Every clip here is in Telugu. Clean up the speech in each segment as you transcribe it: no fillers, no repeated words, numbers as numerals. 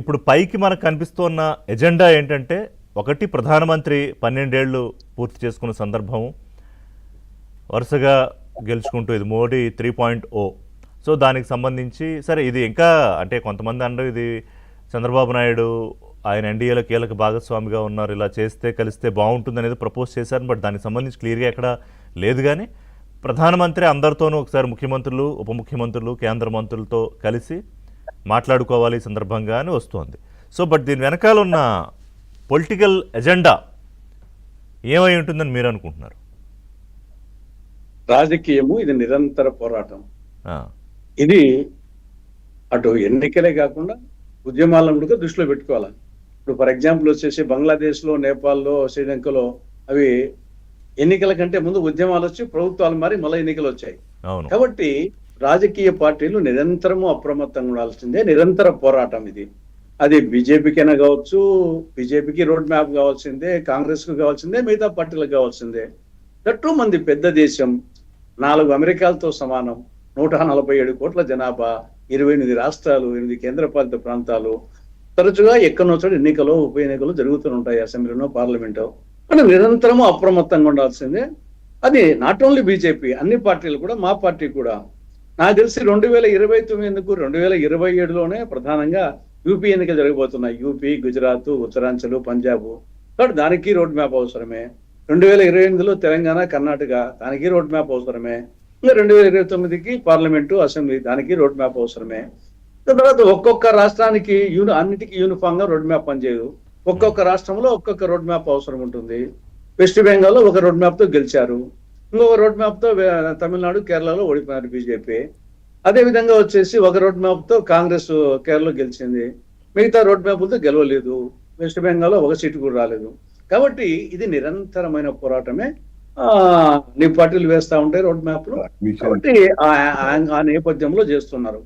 ఇప్పుడు పైకి మనకు కనిపిస్తున్న ఎజెండా ఏంటంటే, ఒకటి ప్రధానమంత్రి 12 ఏళ్ళు పూర్తి చేసుకున్న సందర్భం, వరుసగా గెలుచుకుంటూ ఇది మోడీ 3.0. సో దానికి సంబంధించి సరే ఇది ఇంకా అంటే కొంతమంది అంటారు ఇది చంద్రబాబు నాయుడు ఆయన ఎన్డీఏలో కీలక భాగస్వామిగా ఉన్నారు, ఇలా చేస్తే కలిస్తే బాగుంటుంది అనేది ప్రపోజ్ చేశారు. బట్ దానికి సంబంధించి క్లియర్గా ఎక్కడ లేదు. కానీ ప్రధానమంత్రి అందరితోనూ ఒకసారి ముఖ్యమంత్రులు, ఉప ముఖ్యమంత్రులు, కేంద్ర మంత్రులతో కలిసి మాట్లాడుకోవాలి ఈ సందర్భంగా అని వస్తుంది. సో బట్ దీని వెనకాల ఉన్న పొలిటికల్ ఎజెండా ఏమై ఉంటుందని మీరు అనుకుంటున్నారు? రాజకీయము ఇది నిరంతర పోరాటం. ఆ, ఇది అటు ఎన్నికలే కాకుండా ఉద్యమాలను కూడా దృష్టిలో పెట్టుకోవాలి. ఇప్పుడు ఫర్ ఎగ్జాంపుల్ వచ్చేసి బంగ్లాదేశ్ లో, నేపాల్లో, శ్రీలంకలో అవి ఎన్నికల కంటే ముందు ఉద్యమాలు వచ్చి ప్రభుత్వాలు మారి మళ్ళీ ఎన్నికలు వచ్చాయి. అవును. కాబట్టి రాజకీయ పార్టీలు నిరంతరము అప్రమత్తంగా ఉండాల్సిందే. నిరంతర పోరాటం ఇది. అది బీజేపీకైనా కావచ్చు, బీజేపీకి రోడ్ మ్యాప్ కావాల్సిందే, కాంగ్రెస్ కు కావాల్సిందే, మిగతా పార్టీలకు కావాల్సిందే. దట్టు మంది పెద్ద దేశం, 4 అమెరికాలతో సమానం, 147 కోట్ల జనాభా, 28 రాష్ట్రాలు, 8 కేంద్రపాలిత ప్రాంతాలు, తరచుగా ఎక్కడో చోట ఎన్నికలు, ఉప ఎన్నికలు జరుగుతుంటాయి, అసెంబ్లీలో, పార్లమెంటో. మనం నిరంతరము అప్రమత్తంగా ఉండాల్సిందే. అది నాట్ ఓన్లీ బీజేపీ, అన్ని పార్టీలు కూడా, మా పార్టీ కూడా. నాకు తెలిసి 2029 ఎందుకు 2027లోనే ప్రధానంగా యూపీ ఎన్నికలు జరగబోతున్నాయి. యూపీ, గుజరాత్, ఉత్తరాంచల్, పంజాబ్. కాబట్టి దానికి రోడ్ మ్యాప్ అవసరమే. 2028లో తెలంగాణ, కర్ణాటక, దానికి రోడ్ మ్యాప్ అవసరమే. ఇంకా 2029కి పార్లమెంటు, అసెంబ్లీ, దానికి రోడ్ మ్యాప్ అవసరమే. తర్వాత ఒక్కొక్క రాష్ట్రానికి అన్నిటికీ యూనిఫామ్ గా రోడ్ మ్యాప్ పనిచేయదు. ఒక్కొక్క రాష్ట్రంలో ఒక్కొక్క రోడ్ మ్యాప్ అవసరం ఉంటుంది. వెస్ట్ బెంగాల్లో ఒక రోడ్ మ్యాప్ తో గెలిచారు, ఇంకొక రోడ్ మ్యాప్ తో తమిళనాడు, కేరళలో ఓడిపోయారు బీజేపీ. అదే విధంగా వచ్చేసి ఒక రోడ్ మ్యాప్ తో కాంగ్రెస్ కేరళలో గెలిచింది, మిగతా రోడ్ మ్యాప్లతో గెలవలేదు. వెస్ట్ బెంగాల్లో ఒక సీటు కూడా రాలేదు. కాబట్టి ఇది నిరంతరమైన పోరాటమే. నీ పార్టీలు వేస్తా ఉంటాయి రోడ్ మ్యాప్లు. కాబట్టి ఆ నేపథ్యంలో చేస్తున్నారు.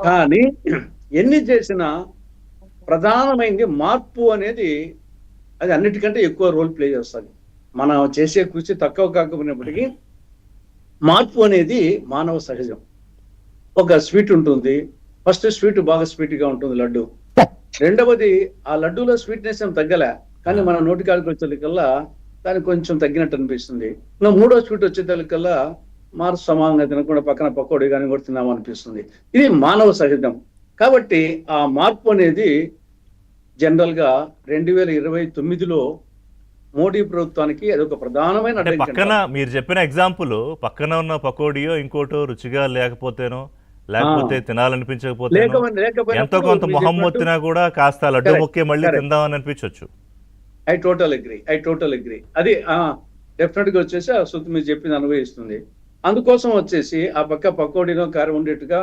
కానీ ఎన్ని చేసినా ప్రధానమైనది మార్పు అనేది, అది అన్నిటికంటే ఎక్కువ రోల్ ప్లే చేస్తుంది. మనం చేసే కృషి తక్కువ కాకపోయినప్పటికీ మార్పు అనేది మానవ సహజం. ఒక స్వీట్ ఉంటుంది, ఫస్ట్ స్వీట్ బాగా స్వీట్ గా ఉంటుంది లడ్డు. రెండవది ఆ లడ్డూలో స్వీట్నెస్ ఏం తగ్గలే, కానీ మన నోటికాడికి వచ్చేకల్లా దానికి కొంచెం తగ్గినట్టు అనిపిస్తుంది. ఇంకా మూడో స్వీట్ వచ్చేకల్లా మారు సమానంగా తినకుండా పక్కన పకోడీ కానీ కూడా తిన్నాము అనిపిస్తుంది. ఇది మానవ సహజం. కాబట్టి ఆ మార్పు అనేది జనరల్ గా 2029లో మోడీ ప్రభుత్వానికి అదొక ప్రధానమైన పక్కన మీరు చెప్పిన ఎగ్జాంపుల్, పక్కన ఉన్న పకోడియో ఇంకోటో రుచిగా లేకపోతేనో, లేకపోతే తినాలనిపించకపోతే, ఎంతో కొంత మొహం మొత్తినా కూడా కాస్త లడ్డు మొక్కే మళ్ళీ తిందామని అనిపించవచ్చు. I total agree. అది డెఫినెట్ గా వచ్చేసి ఆ శృతి మీరు చెప్పింది అనుభవిస్తుంది. అందుకోసం వచ్చేసి ఆ పక్క పకోడీలో కారం ఉండేట్టుగా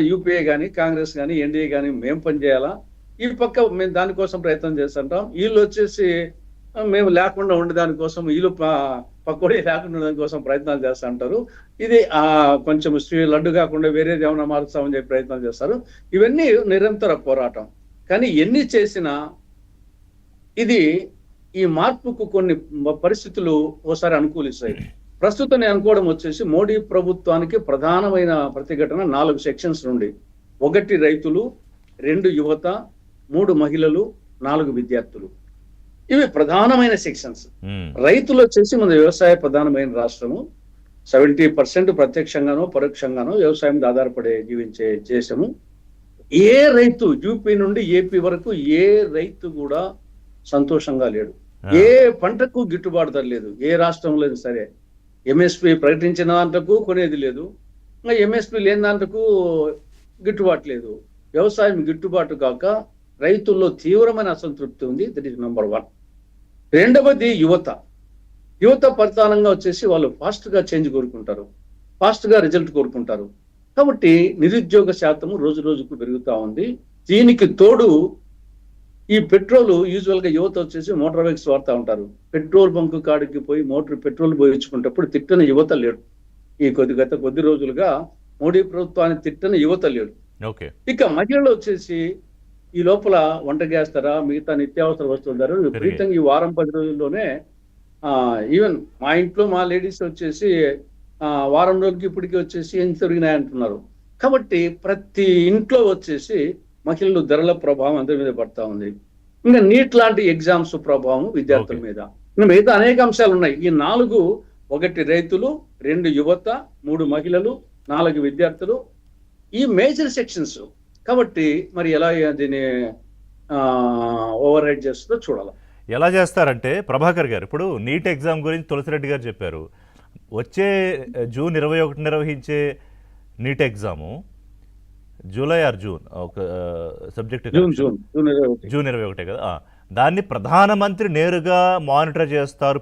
యూపీఏ కానీ, కాంగ్రెస్ కానీ, ఎన్డీఏ కానీ మేము పనిచేయాలా, ఈ పక్క మేము దానికోసం ప్రయత్నం చేస్తుంటాం. వీళ్ళు వచ్చేసి మేము లేకుండా ఉండే దానికోసం, వీళ్ళు పకోడీ లేకుండా దానికోసం ప్రయత్నాలు చేస్తూ ఉంటారు. ఇది కొంచెం లడ్డు కాకుండా వేరేది ఏమైనా మారుస్తామని చెప్పి ప్రయత్నాలు చేస్తారు. ఇవన్నీ నిరంతర పోరాటం. కానీ ఎన్ని చేసినా ఇది ఈ మార్పుకు కొన్ని పరిస్థితులు ఓసారి అనుకూలిస్తాయి. ప్రస్తుతం నేను అనుకోవడం వచ్చేసి మోడీ ప్రభుత్వానికి ప్రధానమైన ప్రతిఘటన 4 సెక్షన్స్ నుండి: 1 రైతులు, 2 యువత, 3 మహిళలు, 4 విద్యార్థులు. ఇవి ప్రధానమైన సెక్షన్స్. రైతులు వచ్చేసి మన వ్యవసాయ ప్రధానమైన రాష్ట్రము. 70% ప్రత్యక్షంగానో పరోక్షంగానో వ్యవసాయం మీద ఆధారపడే జీవించే దేశము. ఏ రైతు, యూపీ నుండి ఏపీ వరకు ఏ రైతు కూడా సంతోషంగా లేడు. ఏ పంటకు గిట్టుబాటు ధర లేదు, ఏ రాష్ట్రంలో సరే. ఎంఎస్పి ప్రకటించిన దాంట్లకు కొనేది లేదు, ఇంకా ఎంఎస్పి లేని దాంట్లకు గిట్టుబాటు లేదు. వ్యవసాయం గిట్టుబాటు కాక రైతుల్లో తీవ్రమైన అసంతృప్తి ఉంది. That is number 1. రెండవది యువత ప్రధానంగా వచ్చేసి వాళ్ళు ఫాస్ట్ గా చేంజ్ కోరుకుంటారు, ఫాస్ట్ గా రిజల్ట్ కోరుకుంటారు. కాబట్టి నిరుద్యోగ శాతము రోజు రోజుకు పెరుగుతా ఉంది. దీనికి తోడు ఈ పెట్రోల్, యూజువల్ గా యువత వచ్చేసి మోటార్ బైక్స్ వాడుతూ ఉంటారు. పెట్రోల్ బంక్ కాడికి పోయి పెట్రోల్ పోయించుకుంటప్పుడు తిట్టని యువత లేడు. ఈ గత కొద్ది రోజులుగా మోడీ ప్రభుత్వాన్ని తిట్టని యువత లేడు. ఇక మహిళలు వచ్చేసి ఈ లోపల వంట గ్యాస్ ధర, మిగతా నిత్యావసర వస్తువుల ధర విపరీతంగా ఈ వారం 10 రోజుల్లోనే ఈవెన్ మా ఇంట్లో మా లేడీస్ వచ్చేసి వారం రోజులకి ఇప్పటికీ వచ్చేసి ఎంత పెరిగినాయి అంటున్నారు. కాబట్టి ప్రతి ఇంట్లో వచ్చేసి మహిళలు ధరల ప్రభావం అందరి మీద పడతా ఉంది. ఇంకా నీట్ లాంటి ఎగ్జామ్స్ ప్రభావం విద్యార్థుల మీద, ఇంకా మిగతా అనేక అంశాలు ఉన్నాయి. ఈ 4, 1 రైతులు, 2 యువత, 3 మహిళలు, 4 విద్యార్థులు, ఈ మేజర్ సెక్షన్స్. కాబట్టి మరి ఎలా దీన్ని ఓవర్ రైడ్ చేస్తుందో చూడాలి. ఎలా చేస్తారంటే ప్రభాకర్ గారు, ఇప్పుడు నీట్ ఎగ్జామ్ గురించి తులసిరెడ్డి గారు చెప్పారు. వచ్చే జూన్ 21 నిర్వహించే NEET exam July or June ఒక సబ్జెక్ట్ జూన్ 21 జూన్ 21 కదా. దాన్ని ప్రధానమంత్రి నేరుగా మానిటర్ చేస్తారు,